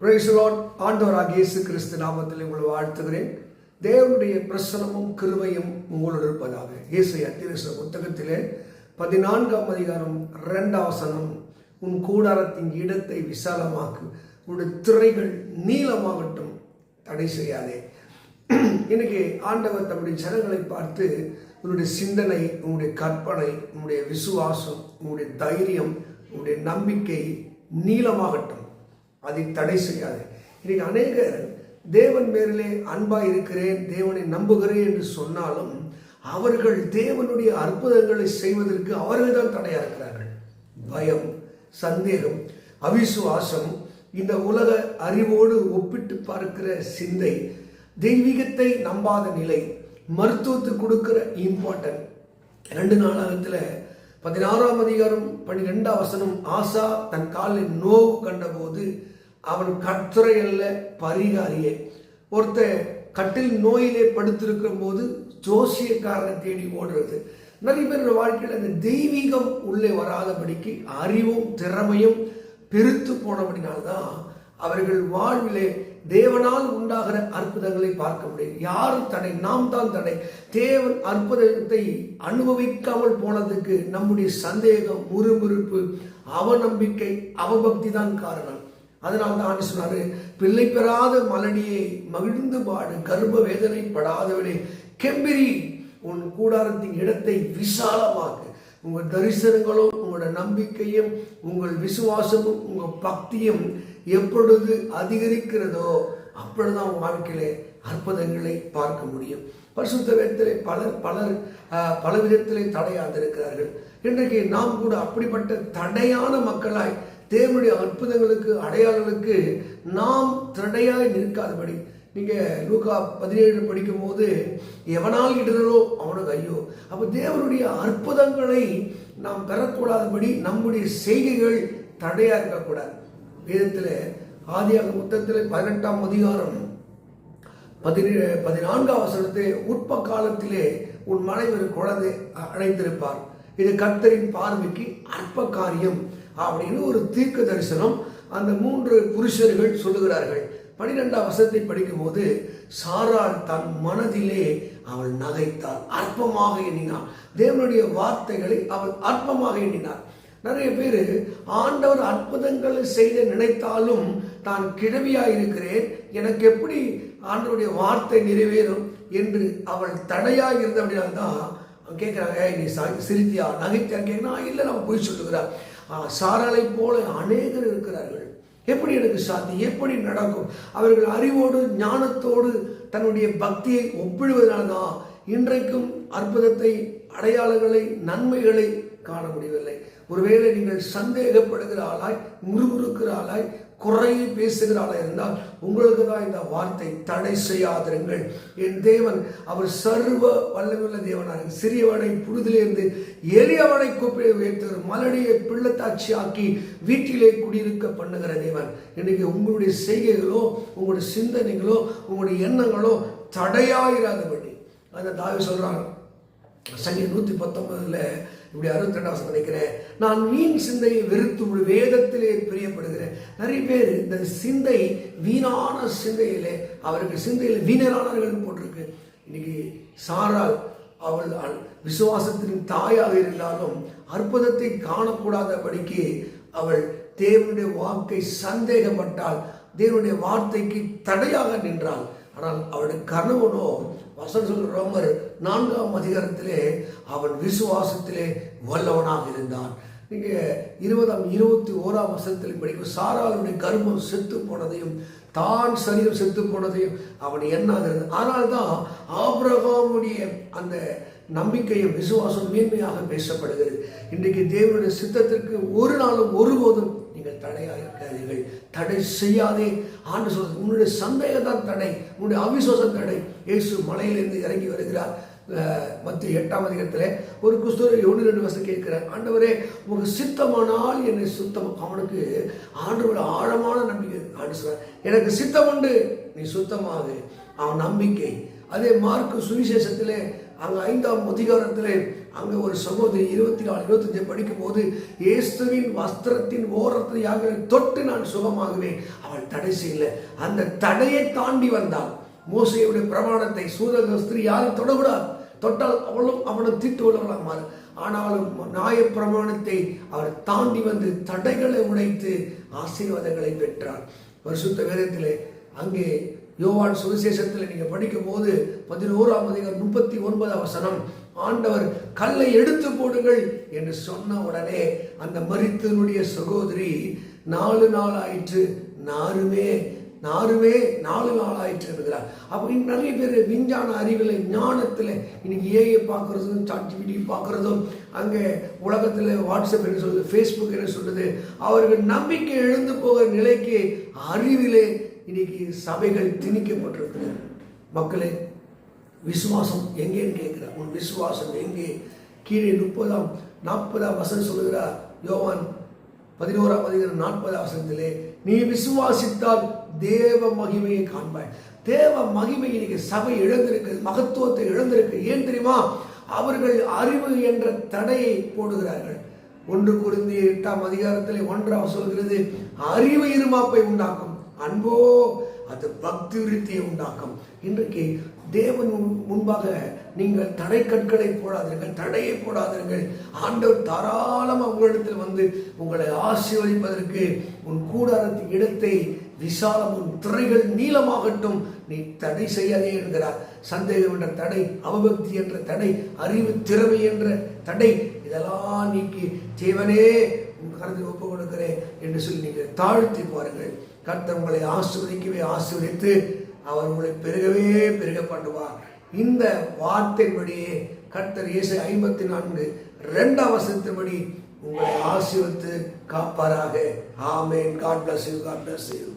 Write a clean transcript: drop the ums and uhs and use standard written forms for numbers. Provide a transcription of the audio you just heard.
Praise the Lord. ஆண்டவராகிய இயேசு கிறிஸ்து நாமத்தில் உங்களை வாழ்த்துகிறேன். தேவனுடைய பிரசன்னமும் கிருபையும் உங்களோடு இருப்பதாக. ஏசாயா தீர்க்கதரிசன புத்தகத்திலே 14ஆம் அதிகாரம் 2ஆம் வசனம், உன் கூடாரத்தின் இடத்தை விசாலமாக்கு, உன்னுடைய திரைகள் நீளமாகட்டும், தடை செய்யாதே. இன்னைக்கு ஆண்டவர் தம்முடைய ஜனங்களை பார்த்து, உன்னுடைய சிந்தனை, உன்னுடைய கற்பனை, உன்னுடைய விசுவாசம், உன்னுடைய தைரியம், உன்னுடைய நம்பிக்கை நீளமாகட்டும், அதை தடை செய்யாது. இன்னைக்கு அநேகர் தேவன் மேலே அன்பாய் இருக்கிறேன், தேவனை நம்புகிறேன் என்று சொன்னாலும் அவர்கள் தேவனுடைய அற்புதங்களை செய்வதற்கு அவர்கள் தான் தடையா இருக்கிறார்கள். பயம், சந்தேகம், அவிசுவாசம், இந்த உலக அறிவோடு ஒப்பிட்டு பார்க்கிற சிந்தை, தெய்வீகத்தை நம்பாத நிலை, மருத்துவத்துக்கு கொடுக்கிற இம்பார்ட்டன்ட். 2 நாளாகத்தில் 16ஆம் அதிகாரம் 12ஆம் வசனம், ஆசா தன் காலில் நோவு கண்டபோது அவன் கர்த்தரை அல்ல பரிகாரியே. ஒருத்தர் கட்டில் நோயிலே படுத்திருக்கிற போது ஜோசியக்காரனை தேடி ஓடுறது. நிறைய பேரோட வாழ்க்கையில் அந்த தெய்வீகம் உள்ளே வராதபடிக்கு அறிவும் திறமையும் பெருத்து போனபடினால்தான் அவர்கள் வாழ்விலே தேவனால் உண்டாகிற அற்புதங்களை பார்க்க முடியும். யாரும் தடை? நாம் தான் தடை. தேவன் அற்புதத்தை அனுபவிக்காமல் போனதுக்கு நம்முடைய சந்தேகம், முறுமுறுப்பு, அவநம்பிக்கை, அவபக்தி தான் காரணம். அதனால தான் ஆண்டு சொன்னாரு, பிள்ளை பெறாத மலடியை மகிழ்ந்து பாடு, கர்ப்ப வேதனை படாதவனே கெம்பிரி, உன் கூடாரத்தின் இடத்தை விசாலமாக்கு. உங்கள் தரிசனங்களும் உங்களோட நம்பிக்கையும் உங்கள் விசுவாசமும் உங்கள் பக்தியும் எப்பொழுது அதிகரிக்கிறதோ அப்பொழுதுதான் உங்கள் வாழ்க்கையிலே அற்புதங்களை பார்க்க முடியும். பரிசுத்த வேதத்திலே பல விதத்திலே தடையாக இருக்கிறார்கள். இன்றைக்கு நாம் கூட அப்படிப்பட்ட தடையான மக்களாய் தேவனுடைய அற்புதங்களுக்கு, அடையாளங்களுக்கு நாம் தடையாய் நிற்காதபடி, நீங்க லூக்கா 17 படிக்கும் போது, எவனால் இடரோ அவனுக்கு ஐயோ. அப்ப தேவனுடைய அற்புதங்களை நாம் பெறக்கூடாதபடி நம்முடைய செய்கைகள் தடையா இருக்கக்கூடாது. வேதத்துல ஆதியாகம புத்தகத்தில் 18ஆம் அதிகாரம் 14ஆம் வசனத்தை, உற்ப காலத்திலே உன் மனைவி ஒரு குழந்தை அடைந்திருப்பார், இது கர்த்தரின் பார்வைக்கு அற்ப காரியம் அப்படின்னு ஒரு தீர்க்க தரிசனம் அந்த 3 புருஷர்கள் சொல்லுகிறார்கள். 12ஆம் வசனத்தை படிக்கும் போது, சாராள் தன் மனதிலே அவள் நகைத்தாள், அற்பமாக எண்ணினாள். தேவனுடைய வார்த்தைகளை அவள் அற்பமாக எண்ணினாள். நிறைய பேர் ஆண்டவர் அற்புதங்களை செய்த நினைத்தாலும் தான் கிழவியாக இருக்கிறேன், எனக்கு எப்படி ஆண்டவருடைய வார்த்தை நிறைவேறும் என்று அவள் தடையாக இருந்தபடியால்தான் கேட்குறாங்க, நீ சிரித்தியா நகைத்தியா கேட்குறா, இல்லை நம்ம போய் சொல்லுகிறார். சாராளை போல அநேகர் இருக்கிறார்கள். எப்படி எனக்கு சாத்தி, எப்படி நடக்கும்? அவர்கள் அறிவோடு ஞானத்தோடு தன்னுடைய பக்தியை ஒப்பிடுவதனால்தான் இன்றைக்கும் அற்புதத்தை, அடையாளங்களை, நன்மைகளை காண முடியவில்லை. ஒருவேளை நீங்கள் சந்தேகப்படுகிற ஆளாய், முறுமுறுக்கிற ஆளாய், குறையை பேசுகிற ஆளாய் இருந்தால் உங்களுக்கு தான் இந்த வார்த்தை, தடை செய்யாதிருங்கள். என் தேவன் அவர் சர்வ வல்லமையுள்ள தேவனாக, சிறியவனை புழுதிலிருந்து எளியவனை கூப்பிட உயர்த்துகிற, மலடியை பிள்ளைத்தாட்சி ஆக்கி வீட்டிலே குடியிருக்க பண்ணுகிற தேவன். இன்னைக்கு உங்களுடைய செய்கைகளோ, உங்களுடைய சிந்தனைகளோ, உங்களுடைய எண்ணங்களோ தடையாயிராதபடி, அந்த தாவீது சொல்றாங்க சங்கீதம் 119 இப்படி 62 நினைக்கிறேன், நான் வீண் சிந்தையை வெறுத்து வேதத்திலே பிரியப்படுகிறேன். நிறைய பேர் இந்த சிந்தை, வீணான சிந்தையிலே, அவர்கள் சிந்தையில் வீணரானவர்கள் போட்டிருக்கு. இன்னைக்கு சாராள் அவள் விசுவாசத்தின் தாயாக இருந்தாலும் அற்புதத்தை காணக்கூடாதபடிக்கு அவள் தேவனுடைய வாக்கை சந்தேகப்பட்டால், தேவனுடைய வார்த்தைக்கு தடையாக நின்றாள். ஆனால் அவளுடைய கணவனோ, வசனம் சொல்ற ரோமர் 4ஆம் அதிகாரத்திலே, அவன் விசுவாசத்திலே வல்லவனாக இருந்தான். நீங்க 21ஆம் வசனத்தில் படிக்கும், சாராளுடைய கர்ப்பம் செத்து போனதையும் தான் சரீரம் செத்து போனதையும் அவன் எண்ணாகிறது. அதனால்தான் ஆபிரகாமுடைய அந்த நம்பிக்கையும் விசுவாசம் மேன்மையாக பேசப்படுகிறது. இன்றைக்கு தேவனுடைய சித்தத்திற்கு ஒரு நாளும் ஒருபோதும் நீங்கள் தடையாக இருக்காதீர்கள். தடை செய்யாதே. ஆண்டு சொல்றது, உன்னுடைய சந்தேகம் தான் தடை, உன்னுடைய அவிசுவாசம் தடை. இயேசு மலையிலிருந்து இறங்கி வருகிறார். மத்திய 8ஆம் அதிகாரத்தில் ஒரு குஸ்தூரை 1-2 வருஷம் கேட்கிறார், ஆண்டவரே உங்களுக்கு சித்தமானால் என்னை சுத்தம். அவனுக்கு ஆண்டவர் ஆழமான நம்பிக்கை. ஆண்டு சொல்றார், எனக்கு சித்தம் உண்டு, நீ சுத்தமாக. அவன் நம்பிக்கை. அதே மார்க்கு சுவிசேஷத்திலே அங்க 5ஆம் அதிகாரத்திலே அங்க ஒரு சகோதரி 24, 25 படிக்கும் போது, இயேசுவின் வஸ்திரத்தின் ஓரத்தை தொட்டு நான் சுகமாகுவேன். அவள் தடை செய்யல, அந்த தடையை தாண்டி வந்தாள். மோசேயுடைய பிரமாணத்தை சூதக ஸ்திரீ யாரும் தொடக்கூடாது, தொட்டால் அவனும் தீட்டு உள்ளவர்களாக மாறு. ஆனாலும் நியாய பிரமாணத்தை அவர் தாண்டி வந்து தடைகளை உடைத்து ஆசீர்வாதங்களை பெற்றார். பரிசுத்த வேதத்திலே அங்கே யோவான் சுவிசேஷத்தில் நீங்க படிக்கும் போது 11ஆம் அதிகாரம் 39ஆம் வசனம், ஆண்டவர் கல்லை எடுத்து போடுங்கள் என்று சொன்ன உடனே அந்த மரித்தனுடைய சகோதரி 4 நாள் ஆயிற்று, நாருமே 4 நாள் ஆயிற்று இருக்கிறார். அப்போ நிறைய பேர் விஞ்ஞான அறிவியலை ஞானத்தில் இன்னைக்கு ஏஐ பார்க்கறதும் சாட்ஜிபிடி பார்க்கறதும், அங்கே உலகத்தில் வாட்ஸ்அப் என்ன சொல்லுது, ஃபேஸ்புக் என்ன சொல்லுது, அவர்கள் நம்பிக்கை எழுந்து போகிற நிலைக்கு அறிவிலே இன்னைக்கு சபைகள் திணிக்கப்பட்டிருக்குது. மக்களே, விசுவாசம் எங்கேன்னு கேட்கிறார். உன் விசுவாசம் எங்கே? கீழே 30ஆம் 40ஆம் வசனம் சொல்லுகிறார். யோவான் 11ஆம் அதிகாரம் 40ஆம் வசனத்திலே, நீ விசுவாசித்தால் தேவ மகிமையை காண்பாய். தேவ மகிமை இன்னைக்கு சபை இழந்திருக்கு, மகத்துவத்தை இழந்திருக்கு. ஏன் தெரியுமா? அவர்கள் அறிவு என்ற தடையை போடுகிறார்கள். 1 கொரிந்தியர் 8ஆம் அதிகாரத்திலே 1 சொல்கிறது, அறிவு இருமாப்பை உண்டாக்கும், அன்போ அது பக்தி விருத்தியை உண்டாக்கும். இன்றைக்கு தேவன் முன்பாக நீங்கள் தடை கற்களை போடாதீர்கள், தடையை போடாதீர்கள். ஆண்டவர் தாராளமாக உங்களிடத்தில் வந்து உங்களை ஆசீர்வதிப்பதற்கு உன் கூடாரத்தின் இடத்தை விசாலம், உன் திரைகள் நீளமாகட்டும், நீ தடை செய்யாதே என்கிறார். சந்தேகம் என்ற தடை, அவபக்தி என்ற தடை, அறிவு திறமை என்ற தடை, இதெல்லாம் நீக்கி தேவனே உன் கருத்தை ஒப்பு கொடுக்கிறேன் என்று சொல்லி நீங்கள் தாழ்த்தி பாருங்கள். கர்த்தர் உங்களை ஆசீர்வதிக்கவே ஆசீர்வதித்து அவர் உங்களை பெருகவே பெருக பண்ணுவார். இந்த வார்த்தையின்படியே கர்த்தர் இயேசு 54:2 வசனத்தின்படி உங்களை ஆசீர்வதித்து காப்பாராக. ஆமென். God bless you. God bless you.